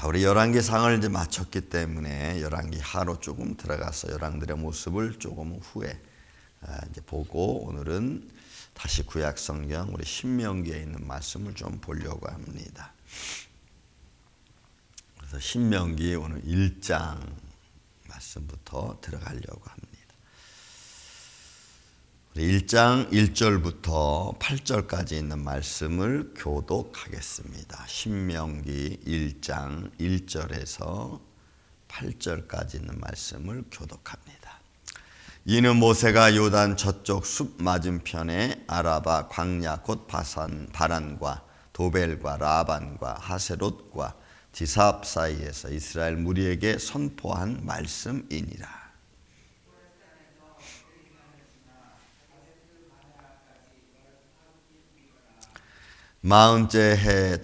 자, 우리 열왕기상을 이제 마쳤기 때문에 열왕기 하로 조금 들어가서 열왕들의 모습을 조금 후에 이제 보고 오늘은 다시 구약 성경 우리 신명기에 있는 말씀을 좀 보려고 합니다. 그래서 신명기 오늘 1장 말씀부터 들어가려고 합니다. 우리 1장 1절부터 8절까지 있는 말씀을 교독하겠습니다. 신명기 1장 1절에서 8절까지 있는 말씀을 교독합니다. 이는 모세가 요단 저쪽 숲 맞은편에 아라바 광야 곧 바란과 도벨과 라반과 하세롯과 디삽 사이에서 이스라엘 무리에게 선포한 말씀이니라. 마흔째 해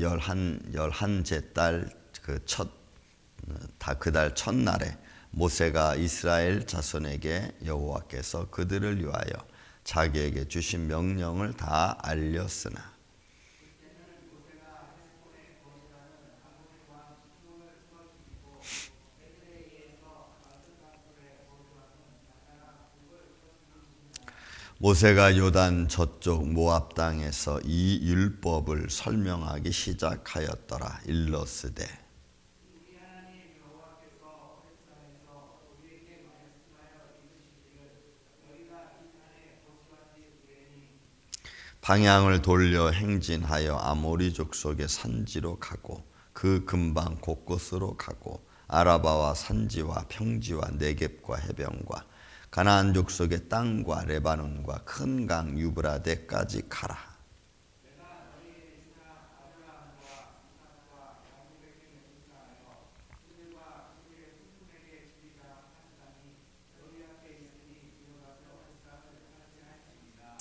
열한째 달 그 달 첫날에 모세가 이스라엘 자손에게 여호와께서 그들을 위하여 자기에게 주신 명령을 다 알렸으나 모세가 요단 저쪽 모압 땅에서 이 율법을 설명하기 시작하였더라. 일러스되 방향을 돌려 행진하여 아모리 족속의 산지로 가고 그 근방 곳곳으로 가고 아라바와 산지와 평지와 네겝과 해변과 가나안 족속의 땅과 레바논과 큰 강 유브라데까지 가라.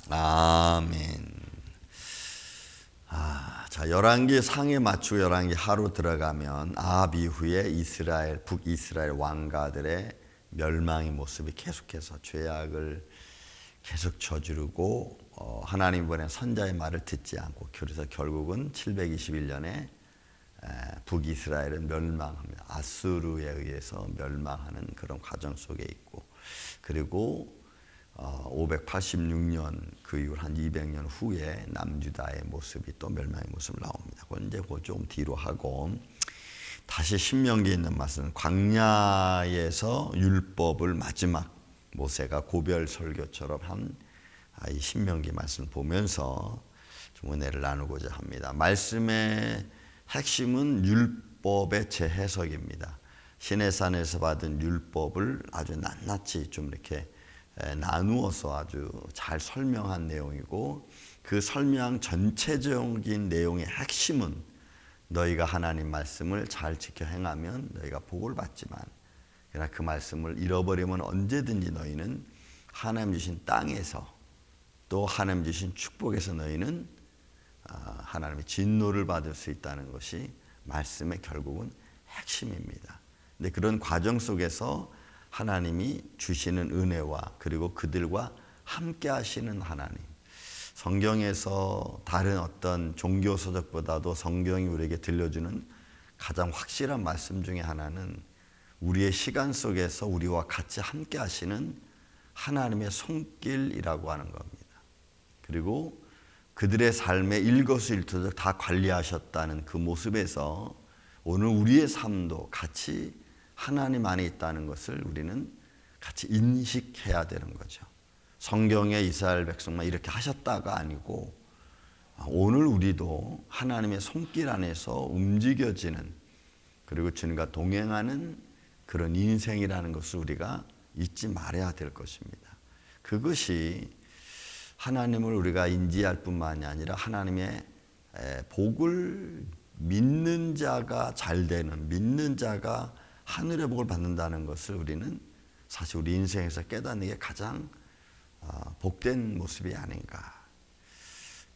아멘. 자, 열왕기 상에 맞추고 열왕기 하로 들어가면 아합 이후에 북이스라엘 왕가들의 멸망의 모습이 계속해서 죄악을 계속 저지르고 하나님 보낸 선자의 말을 듣지 않고 그래서 결국은 721년에 북이스라엘은 멸망합니다. 아수르에 의해서 멸망하는 그런 과정 속에 있고 그리고 586년 그 이후 한 200년 후에 남유다의 모습이 또 멸망의 모습을 나옵니다. 그건 이제 좀 뒤로 하고 다시 신명기에 있는 말씀은 광야에서 율법을 마지막 모세가 고별 설교처럼 한 이 신명기 말씀을 보면서 좀 은혜를 나누고자 합니다. 말씀의 핵심은 율법의 재해석입니다. 시내산에서 받은 율법을 아주 낱낱이 좀 이렇게 나누어서 아주 잘 설명한 내용이고 그 설명 전체적인 내용의 핵심은 너희가 하나님 말씀을 잘 지켜 행하면 너희가 복을 받지만 그러나 그 말씀을 잃어버리면 언제든지 너희는 하나님 주신 땅에서 또 하나님 주신 축복에서 너희는 하나님의 진노를 받을 수 있다는 것이 말씀의 결국은 핵심입니다. 근데 그런 과정 속에서 하나님이 주시는 은혜와 그리고 그들과 함께 하시는 하나님, 성경에서 다른 어떤 종교 서적보다도 성경이 우리에게 들려주는 가장 확실한 말씀 중에 하나는 우리의 시간 속에서 우리와 같이 함께 하시는 하나님의 손길이라고 하는 겁니다. 그리고 그들의 삶의 일거수일투족 다 관리하셨다는 그 모습에서 오늘 우리의 삶도 같이 하나님 안에 있다는 것을 우리는 같이 인식해야 되는 거죠. 성경의 이스라엘 백성만 이렇게 하셨다가 아니고 오늘 우리도 하나님의 손길 안에서 움직여지는 그리고 주님과 동행하는 그런 인생이라는 것을 우리가 잊지 말아야 될 것입니다. 그것이 하나님을 우리가 인지할 뿐만이 아니라 하나님의 복을 믿는 자가 잘 되는 믿는 자가 하늘의 복을 받는다는 것을 우리는 사실 우리 인생에서 깨닫는 게 가장 복된 모습이 아닌가.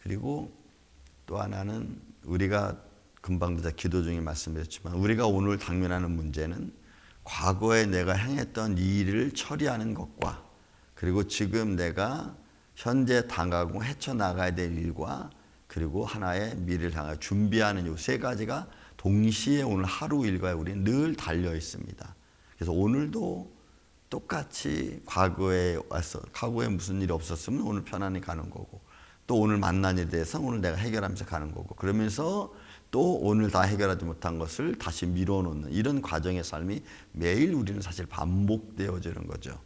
그리고 또 하나는 우리가 금방도 기도 중에 말씀드렸지만 우리가 오늘 당면하는 문제는 과거에 내가 행했던 이 일을 처리하는 것과 그리고 지금 내가 현재 당하고 헤쳐나가야 될 일과 그리고 하나의 미래를 향해 준비하는 이 세 가지가 동시에 오늘 하루 일과에 우리는 늘 달려 있습니다. 그래서 오늘도 똑같이 과거에 무슨 일이 없었으면 오늘 편안히 가는 거고, 또 오늘 만난 일에 대해서 오늘 내가 해결하면서 가는 거고, 그러면서 또 오늘 다 해결하지 못한 것을 다시 밀어놓는 이런 과정의 삶이 매일 우리는 사실 반복되어지는 거죠.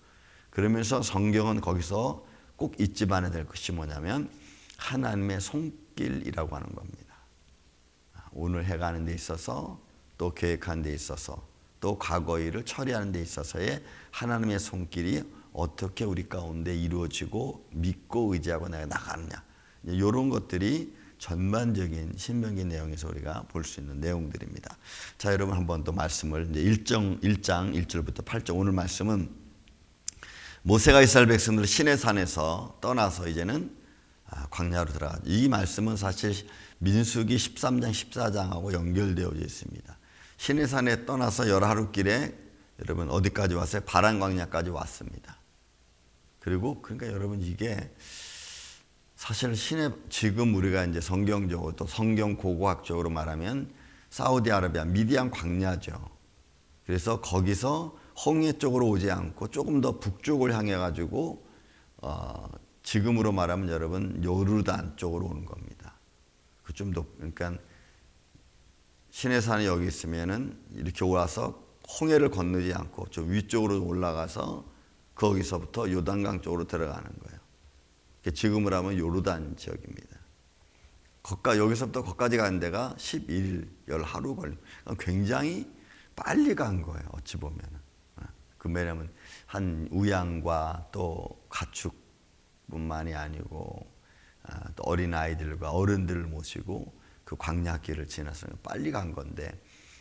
그러면서 성경은 거기서 꼭 잊지 말아야 될 것이 뭐냐면 하나님의 손길이라고 하는 겁니다. 오늘 해가는 데 있어서, 또 계획하는 데 있어서, 또 과거 일을 처리하는 데 있어서의 하나님의 손길이 어떻게 우리 가운데 이루어지고 믿고 의지하고 내가 나가느냐, 이런 것들이 전반적인 신명기 내용에서 우리가 볼 수 있는 내용들입니다. 자, 여러분 한번 또 말씀을 이제 1장 1절부터 8절, 오늘 말씀은 모세가 이스라엘 백성들을 시내산에서 떠나서 이제는 광야로 들어가죠. 이 말씀은 사실 민수기 13장 14장하고 연결되어져 있습니다. 시내산에 떠나서 열하루길에 여러분 어디까지 왔어요? 바란 광야까지 왔습니다. 그리고 그러니까 여러분 이게 사실 지금 우리가 이제 성경적으로 또 성경 고고학적으로 말하면 사우디아라비아 미디안 광야죠. 그래서 거기서 홍해 쪽으로 오지 않고 조금 더 북쪽을 향해 가지고 지금으로 말하면 여러분 요르단 쪽으로 오는 겁니다. 그 좀 더, 그러니까 시내산이 여기 있으면은 이렇게 와서 홍해를 건너지 않고 좀 위쪽으로 올라가서 거기서부터 요단강 쪽으로 들어가는 거예요. 지금으로 하면 요르단 지역입니다. 여기서부터 거기까지 가는 데가 11일, 열하루 걸립니다. 굉장히 빨리 간 거예요. 어찌 보면은. 왜냐하면 한 우양과 또 가축뿐만이 아니고 또 어린 아이들과 어른들을 모시고 그 광야길을 지나서 빨리 간 건데,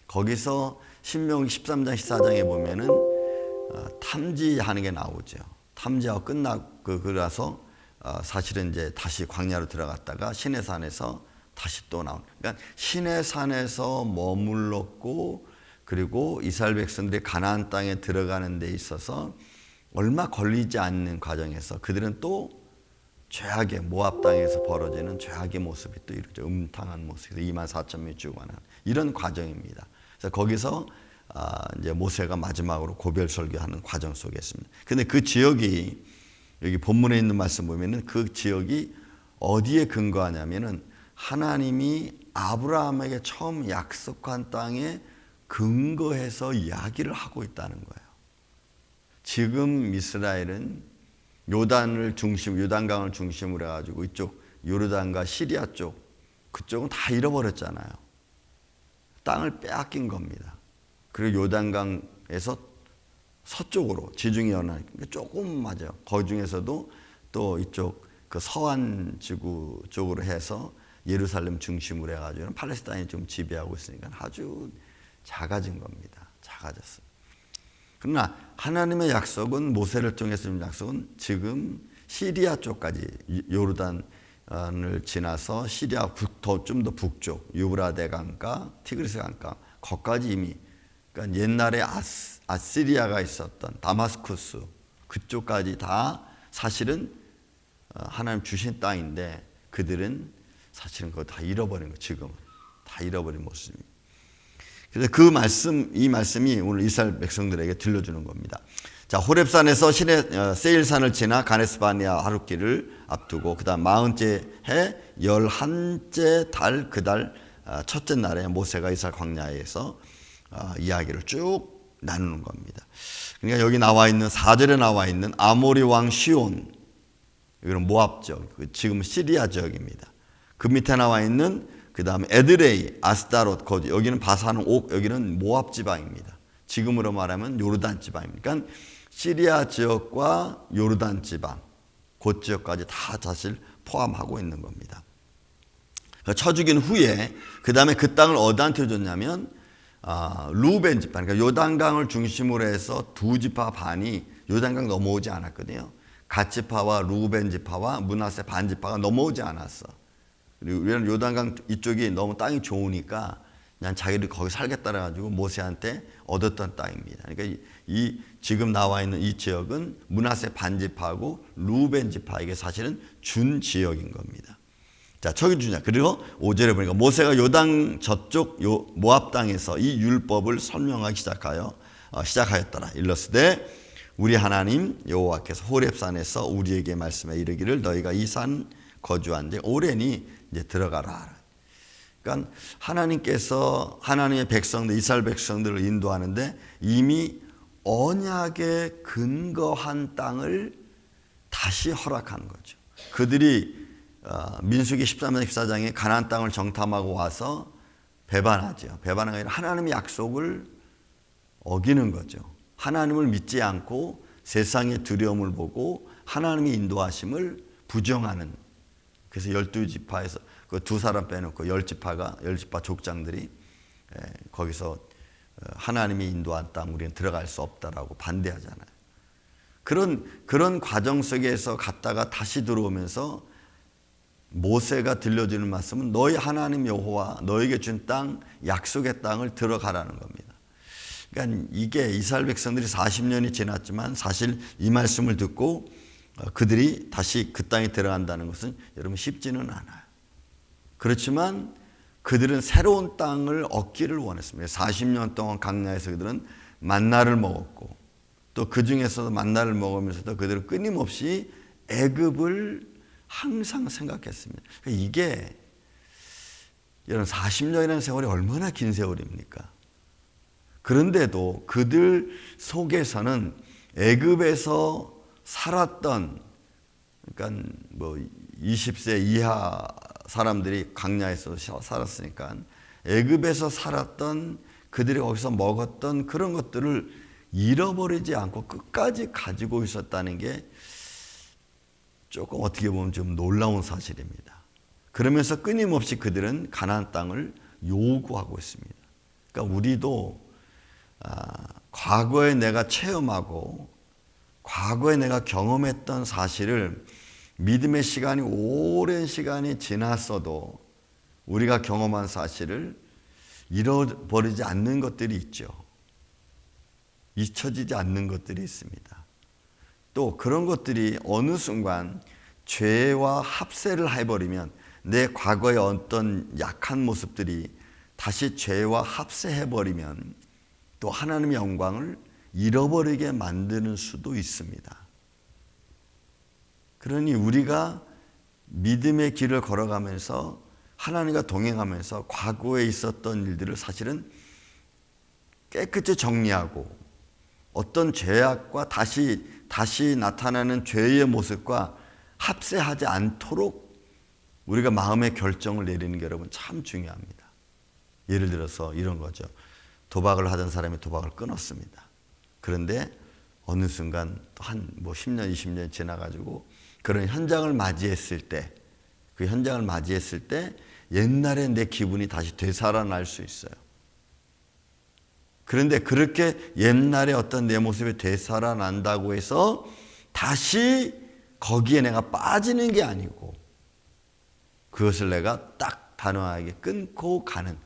거기서 신명기 13장 14장에 보면은 탐지하는 게 나오죠. 탐지하고 그래서 사실은 이제 다시 광야로 들어갔다가 시내산에서 다시 또 나온. 그러니까 시내산에서 머물렀고, 그리고 이스라엘 백성들이 가나안 땅에 들어가는 데 있어서 얼마 걸리지 않는 과정에서 그들은 또 죄악의 모압 땅에서 벌어지는 죄악의 모습이 또 이루어져, 음탕한 모습에서 24,000명이 죽어가는 이런 과정입니다. 그래서 거기서 이제 모세가 마지막으로 고별 설교하는 과정 속에 있습니다. 근데 그 지역이 여기 본문에 있는 말씀 보면은 그 지역이 어디에 근거하냐면은 하나님이 아브라함에게 처음 약속한 땅에 근거해서 이야기를 하고 있다는 거예요. 지금 이스라엘은 요단강을 중심으로 해가지고 이쪽 요르단과 시리아 쪽, 그쪽은 다 잃어버렸잖아요. 땅을 빼앗긴 겁니다. 그리고 요단강에서 서쪽으로 지중해 연안 조금 맞아요. 그 중에서도 또 이쪽 그 서안 지구 쪽으로 해서 예루살렘 중심으로 해가지고 팔레스타인이 좀 지배하고 있으니까 아주 작아진 겁니다. 작아졌어요. 그러나 하나님의 약속은, 모세를 통해서 주는 약속은 지금 시리아 쪽까지, 요르단을 지나서 시리아 좀 더 북쪽 유브라데 강가, 티그리스 강가, 거기까지 이미, 그러니까 옛날에 아시리아가 있었던 다마스쿠스 그쪽까지 다 사실은 하나님 주신 땅인데 그들은 사실은 그거 다 잃어버린 거, 지금은 다 잃어버린 모습입니다. 그래서 이 말씀이 오늘 이스라엘 백성들에게 들려주는 겁니다. 자, 호렙산에서 세일산을 지나 가데스바네아 하루길을 앞두고 그다음 40째 해 11째 달 그달 첫째 날에 모세가 이스라엘 광야에서 이야기를 쭉 나누는 겁니다. 그러니까 여기 나와 있는 4절에 나와 있는 아모리 왕 시온, 이건 모압 지역, 지금 시리아 지역입니다. 그 밑에 나와 있는 그 다음에 에드레이, 아스타롯, 여기는 바산 옥, 여기는 모압 지방입니다. 지금으로 말하면 요르단 지방입니다. 그러니까 시리아 지역과 요르단 지방, 그 지역까지 다 사실 포함하고 있는 겁니다. 쳐 죽인 후에 그 다음에 그 땅을 어디한테 줬냐면 루벤 지파, 그러니까 요단강을 중심으로 해서 두 지파 반이 요단강 넘어오지 않았거든요. 갓 지파와 루벤 지파와 므낫세 반 지파가 넘어오지 않았어. 그리고 요단강 이쪽이 너무 땅이 좋으니까 그냥 자기들 거기 살겠다 해가지고 모세한테 얻었던 땅입니다. 그러니까 이 지금 나와 있는 이 지역은 므낫세 반 지파하고 루벤 지파에게 사실은 준 지역인 겁니다. 자, 저기 주냐. 그리고 5절에 보니까 모세가 요단 저쪽 모압 땅에서 이 율법을 설명하기 시작하였더라. 일러스되 우리 하나님 여호와께서 호렙산에서 우리에게 말씀해 이르기를 너희가 이 산 거주한 지 오래니 이제 들어가라. 그러니까 하나님께서 하나님의 백성들, 이스라엘 백성들을 인도하는데 이미 언약에 근거한 땅을 다시 허락하는 거죠. 그들이 민수기 13장 14장에 가나안 땅을 정탐하고 와서 배반하죠. 배반하는 게 아니라 하나님의 약속을 어기는 거죠. 하나님을 믿지 않고 세상의 두려움을 보고 하나님의 인도하심을 부정하는. 그래서 12지파에서 그 두 사람 빼놓고 10지파 족장들이 거기서 하나님이 인도한 땅 우리는 들어갈 수 없다라고 반대하잖아요. 그런 과정 속에서 갔다가 다시 들어오면서 모세가 들려주는 말씀은 너희 하나님 여호와 너에게 준 땅, 약속의 땅을 들어가라는 겁니다. 그러니까 이게 이스라엘 백성들이 40년이 지났지만 사실 이 말씀을 듣고 그들이 다시 그 땅에 들어간다는 것은 여러분 쉽지는 않아요. 그렇지만 그들은 새로운 땅을 얻기를 원했습니다. 40년 동안 광야에서 그들은 만나를 먹었고 또 그 중에서도 만나를 먹으면서도 그들은 끊임없이 애굽을 항상 생각했습니다. 이게 여러분 40년이라는 세월이 얼마나 긴 세월입니까? 그런데도 그들 속에서는 애굽에서 살았던 그러니까 뭐 20세 이하 사람들이 광야에서 살았으니까 애굽에서 살았던 그들이 거기서 먹었던 그런 것들을 잃어버리지 않고 끝까지 가지고 있었다는 게 조금 어떻게 보면 좀 놀라운 사실입니다. 그러면서 끊임없이 그들은 가나안 땅을 요구하고 있습니다. 그러니까 우리도 과거에 내가 체험하고 과거에 내가 경험했던 사실을 믿음의 시간이 오랜 시간이 지났어도 우리가 경험한 사실을 잃어버리지 않는 것들이 있죠. 잊혀지지 않는 것들이 있습니다. 또 그런 것들이 어느 순간 죄와 합세를 해버리면 내 과거의 어떤 약한 모습들이 다시 죄와 합세해버리면 또 하나님의 영광을 잃어버리게 만드는 수도 있습니다. 그러니 우리가 믿음의 길을 걸어가면서 하나님과 동행하면서 과거에 있었던 일들을 사실은 깨끗이 정리하고 어떤 죄악과 다시 나타나는 죄의 모습과 합세하지 않도록 우리가 마음의 결정을 내리는 게 여러분 참 중요합니다. 예를 들어서 이런 거죠. 도박을 하던 사람이 도박을 끊었습니다. 그런데 어느 순간 한 10년, 20년 지나가지고 그런 현장을 맞이했을 때, 그 현장을 맞이했을 때 옛날에 내 기분이 다시 되살아날 수 있어요. 그런데 그렇게 옛날에 어떤 내 모습이 되살아난다고 해서 다시 거기에 내가 빠지는 게 아니고 그것을 내가 딱 단호하게 끊고 가는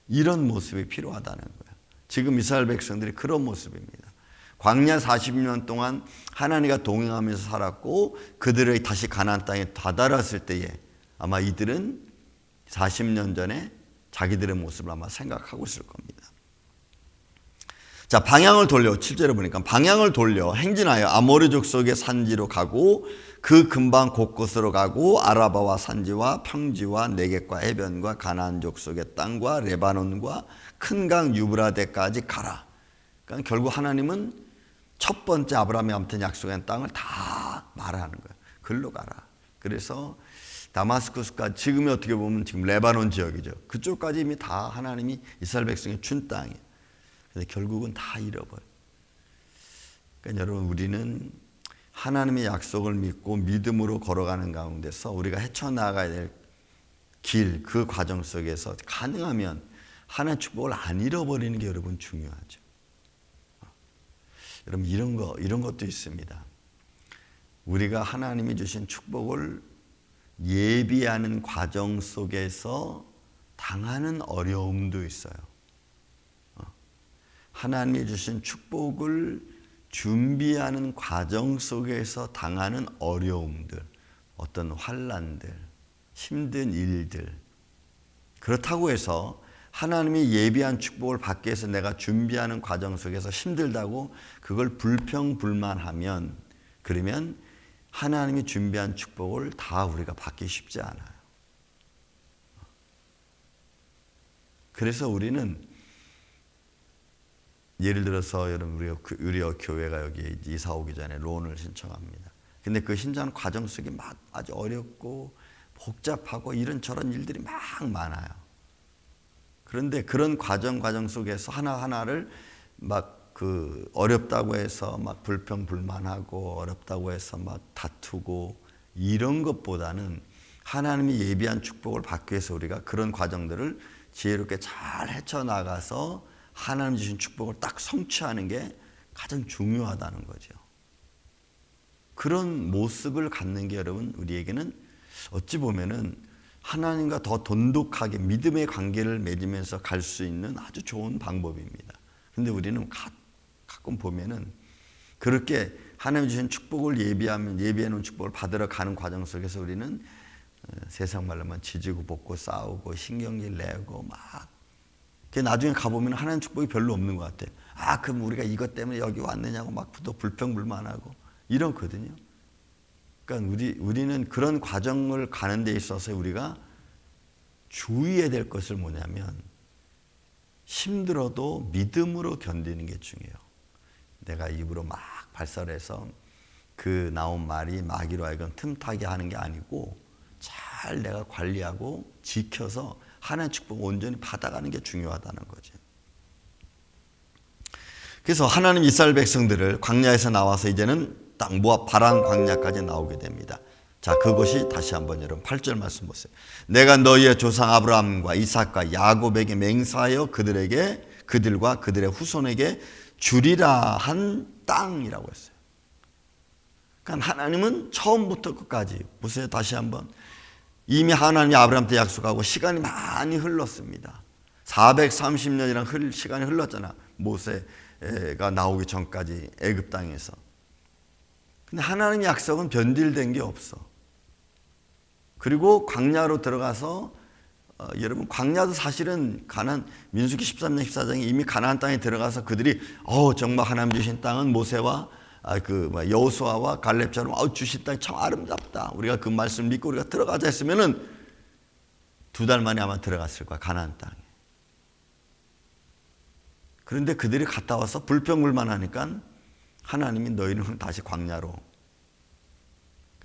이런 모습이 필요하다는 거예요. 지금 이스라엘 백성들이 그런 모습입니다. 광야 40년 동안 하나님과 동행하면서 살았고 그들이 다시 가나안 땅에 다다랐을 때에 아마 이들은 40년 전에 자기들의 모습을 아마 생각하고 있을 겁니다. 자, 방향을 돌려 7절에 보니까 방향을 돌려 행진하여 아모리 족속의 산지로 가고 그 근방 곳곳으로 가고 아라바와 산지와 평지와 네겝과 해변과 가나안 족속의 땅과 레바논과 큰 강 유브라데까지 가라. 그러니까 결국 하나님은 첫 번째 아브라함이 아무튼 약속한 땅을 다 말하는 거예요. 글로 가라. 그래서 다마스쿠스까지 지금이 어떻게 보면 지금 레바논 지역이죠. 그쪽까지 이미 다 하나님이 이스라엘 백성에 준 땅이에요. 근데 결국은 다 잃어버려요. 그러니까 여러분 우리는 하나님의 약속을 믿고 믿음으로 걸어가는 가운데서 우리가 헤쳐나가야 될 길, 그 과정 속에서 가능하면 하나님의 축복을 안 잃어버리는 게 여러분 중요하죠. 여러분 이런 것도 있습니다. 우리가 하나님이 주신 축복을 예비하는 과정 속에서 당하는 어려움도 있어요. 하나님이 주신 축복을 준비하는 과정 속에서 당하는 어려움들, 어떤 환난들, 힘든 일들. 그렇다고 해서 하나님이 예비한 축복을 받기 위해서 내가 준비하는 과정 속에서 힘들다고 그걸 불평불만하면, 그러면 하나님이 준비한 축복을 다 우리가 받기 쉽지 않아요. 그래서 우리는 예를 들어서 여러분 우리 교회가 여기 이사 오기 전에 론을 신청합니다. 근데 그 신청 과정 속에 막 아주 어렵고 복잡하고 이런저런 일들이 막 많아요. 그런데 그런 과정 속에서 하나하나를 막 어렵다고 해서 막 불평불만하고 어렵다고 해서 막 다투고 이런 것보다는 하나님이 예비한 축복을 받기 위해서 우리가 그런 과정들을 지혜롭게 잘 헤쳐나가서 하나님 주신 축복을 딱 성취하는 게 가장 중요하다는 거죠. 그런 모습을 갖는 게 여러분 우리에게는 어찌 보면은 하나님과 더 돈독하게 믿음의 관계를 맺으면서 갈 수 있는 아주 좋은 방법입니다. 근데 우리는 가끔 보면은 그렇게 하나님 주신 축복을 예비해 놓은 축복을 받으러 가는 과정 속에서 우리는 세상 말로만 지지고 볶고 싸우고 신경질 내고 막 나중에 가보면 하나님 축복이 별로 없는 것 같아. 그럼 우리가 이것 때문에 여기 왔느냐고 막 또 불평불만하고 이렇거든요. 그러니까 우리는 그런 과정을 가는 데 있어서 우리가 주의해야 될 것을 뭐냐면 힘들어도 믿음으로 견디는 게 중요해요. 내가 입으로 막 발설해서 그 나온 말이 마귀로 하여금 틈타게 하는 게 아니고 잘 내가 관리하고 지켜서 하나님의 축복을 온전히 받아가는 게 중요하다는 거죠. 그래서 하나님 이스라엘 백성들을 광야에서 나와서 이제는 땅 모압 바란 광야까지 나오게 됩니다. 자, 그것이 다시 한번 여러분 8절 말씀 보세요. 내가 너희의 조상 아브라함과 이삭과 야곱에게 맹세하여 그들과 그들의 후손에게 주리라 한 땅이라고 했어요. 그러니까 하나님은 처음부터 끝까지 보세요. 다시 한번 이미 하나님이 아브라함한테 약속하고 시간이 많이 흘렀습니다. 430년이란 시간이 흘렀잖아. 모세가 나오기 전까지 애굽 땅에서. 근데 하나님의 약속은 변질된 게 없어. 그리고 광야로 들어가서 여러분 광야도 사실은 민수기 13장 14장에 이미 가나안 땅에 들어가서 그들이 정말 하나님 주신 땅은 모세와 여호수아와 갈렙처럼 주신 땅이 참 아름답다. 우리가 그 말씀을 믿고 우리가 들어가자 했으면은 2달 만에 아마 들어갔을 거야, 가나안 땅에. 그런데 그들이 갔다 와서 불평불만하니까 하나님이 너희는 다시 광야로.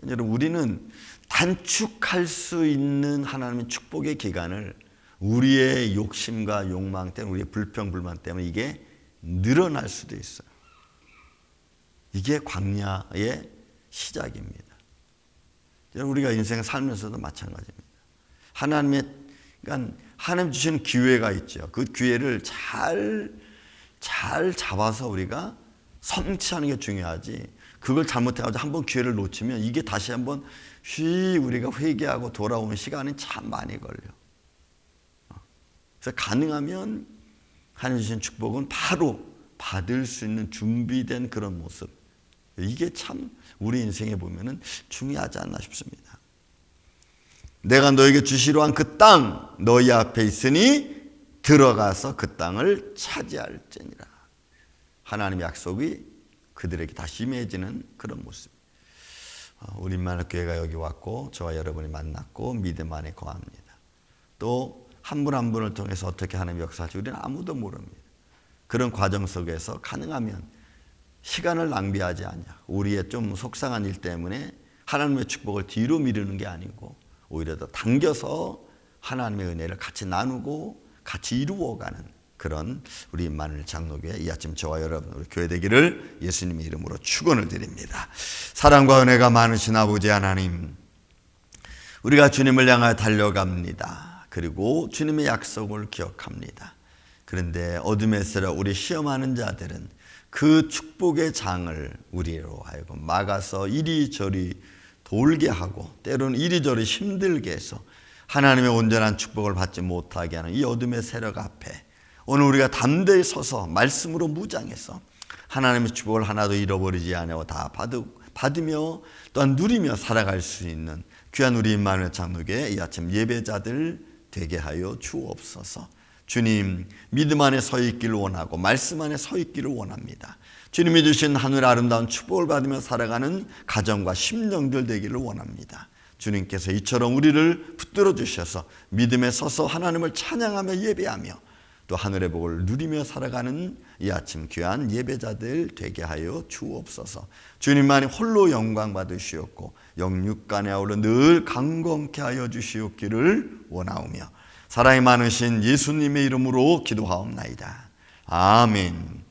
여러분 우리는 단축할 수 있는 하나님의 축복의 기간을 우리의 욕심과 욕망 때문에 우리의 불평불만 때문에 이게 늘어날 수도 있어요. 이게 광야의 시작입니다. 우리가 인생 살면서도 마찬가지입니다. 그러니까 하나님 주시는 기회가 있죠. 그 기회를 잘 잡아서 우리가 성취하는 게 중요하지. 그걸 잘못해가지고 한번 기회를 놓치면 이게 다시 한번 우리가 회개하고 돌아오는 시간이 참 많이 걸려. 그래서 가능하면 하나님 주신 축복은 바로 받을 수 있는 준비된 그런 모습. 이게 참 우리 인생에 보면은 중요하지 않나 싶습니다. 내가 너에게 주시로 한 그 땅 너희 앞에 있으니 들어가서 그 땅을 차지할지니라. 하나님의 약속이 그들에게 다시 임해지는 그런 모습. 우리 만학교회가 여기 왔고 저와 여러분이 만났고 믿음 안에 거합니다. 또 한 분 한 분을 통해서 어떻게 하나님의 역사할지 우리는 아무도 모릅니다. 그런 과정 속에서 가능하면 시간을 낭비하지 않냐. 우리의 좀 속상한 일 때문에 하나님의 축복을 뒤로 미루는 게 아니고 오히려 더 당겨서 하나님의 은혜를 같이 나누고 같이 이루어가는 그런 우리 임마누엘 장로교회 이 아침 저와 여러분 우리 교회 되기를 예수님의 이름으로 축원을 드립니다. 사랑과 은혜가 많으신 아버지 하나님, 우리가 주님을 향하여 달려갑니다. 그리고 주님의 약속을 기억합니다. 그런데 어둠에 쓰러 우리 시험하는 자들은 그 축복의 장을 우리로 하여금 막아서 이리저리 돌게 하고 때로는 이리저리 힘들게 해서 하나님의 온전한 축복을 받지 못하게 하는 이 어둠의 세력 앞에 오늘 우리가 담대히 서서 말씀으로 무장해서 하나님의 축복을 하나도 잃어버리지 않고 다 받으며 또한 누리며 살아갈 수 있는 귀한 우리 임마누엘 장로교회 이 아침 예배자들 되게 하여 주옵소서. 주님, 믿음 안에 서 있기를 원하고 말씀 안에 서 있기를 원합니다. 주님이 주신 하늘 아름다운 축복을 받으며 살아가는 가정과 심령들 되기를 원합니다. 주님께서 이처럼 우리를 붙들어 주셔서 믿음에 서서 하나님을 찬양하며 예배하며 또 하늘의 복을 누리며 살아가는 이 아침 귀한 예배자들 되게 하여 주옵소서. 주님만이 홀로 영광 받으시옵고 영육간에 아울러 늘 강건케 하여 주시옵기를 원하오며 사랑이 많으신 예수님의 이름으로 기도하옵나이다. 아멘.